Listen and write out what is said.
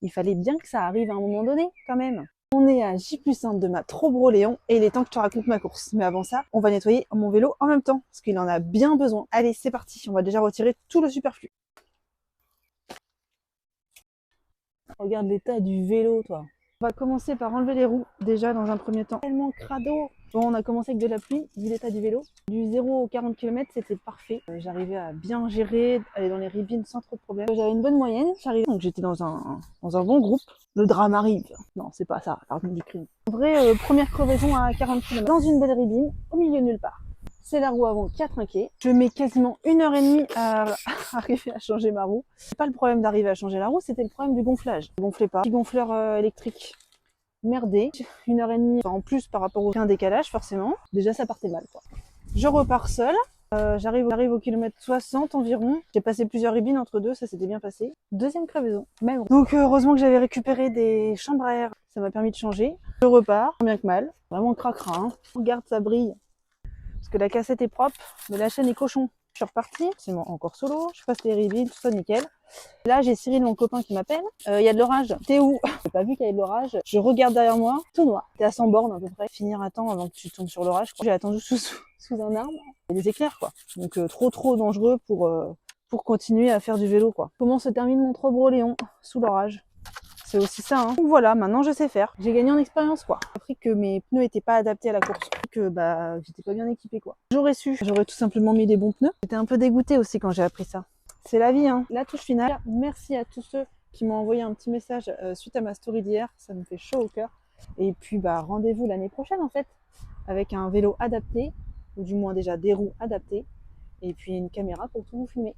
Il fallait bien que ça arrive à un moment donné, quand même. On est à J+1 de ma Trobroléon et il est temps que je te raconte ma course. Mais avant ça, on va nettoyer mon vélo en même temps, parce qu'il en a bien besoin. Allez, c'est parti, on va déjà retirer tout le superflu. Regarde l'état du vélo, toi. On va commencer par enlever les roues, déjà dans un premier temps. Tellement crado. Bon, on a commencé avec de la pluie, vu l'état du vélo. Du 0 au 40 km, c'était parfait. J'arrivais à bien gérer, aller dans les ribines sans trop de problèmes. J'avais une bonne moyenne, donc j'étais dans un bon groupe. Le drame arrive. Non, c'est pas ça, pardon du crime. En vrai, première crevaison à 40 km. Dans une belle ribine, au milieu de nulle part. C'est la roue avant qui a trinqué. Je mets quasiment 1h30 à arriver à changer ma roue. C'est pas le problème d'arriver à changer la roue, c'était le problème du gonflage. Je gonflait pas. Petit gonfleur électrique merdé. 1h30 en plus par rapport au décalage forcément. Déjà ça partait mal quoi. Je repars seule. J'arrive au kilomètre 60 environ. J'ai passé plusieurs ribines entre deux, ça s'était bien passé. Deuxième crevaison, même. Donc heureusement que j'avais récupéré des chambres à air. Ça m'a permis de changer. Je repars, bien que mal. Vraiment cracra. Hein. Regarde, ça brille. Parce que la cassette est propre, mais la chaîne est cochon. Je suis repartie, c'est encore solo, je passe les ribines, tout ça nickel. Là, j'ai Cyril, mon copain, qui m'appelle. Il y a de l'orage. T'es où? J'ai pas vu qu'il y avait de l'orage. Je regarde derrière moi, tout noir. T'es à 100 bornes à peu près. Finir à temps avant que tu tombes sur l'orage. J'ai attendu sous un arbre. Il y a des éclairs, quoi. Donc trop dangereux pour continuer à faire du vélo, quoi. Comment se termine mon Trobroléon sous l'orage? C'est aussi ça, hein. Donc voilà, maintenant je sais faire. J'ai gagné en expérience, quoi. J'ai appris que mes pneus étaient pas adaptés à la course, que j'étais pas bien équipée, quoi. J'aurais su, j'aurais tout simplement mis des bons pneus. J'étais un peu dégoûtée aussi quand j'ai appris ça. C'est la vie, hein. La touche finale. Merci à tous ceux qui m'ont envoyé un petit message suite à ma story d'hier. Ça me fait chaud au cœur. Et puis rendez-vous l'année prochaine en fait, avec un vélo adapté, ou du moins déjà des roues adaptées, et puis une caméra pour tout vous filmer.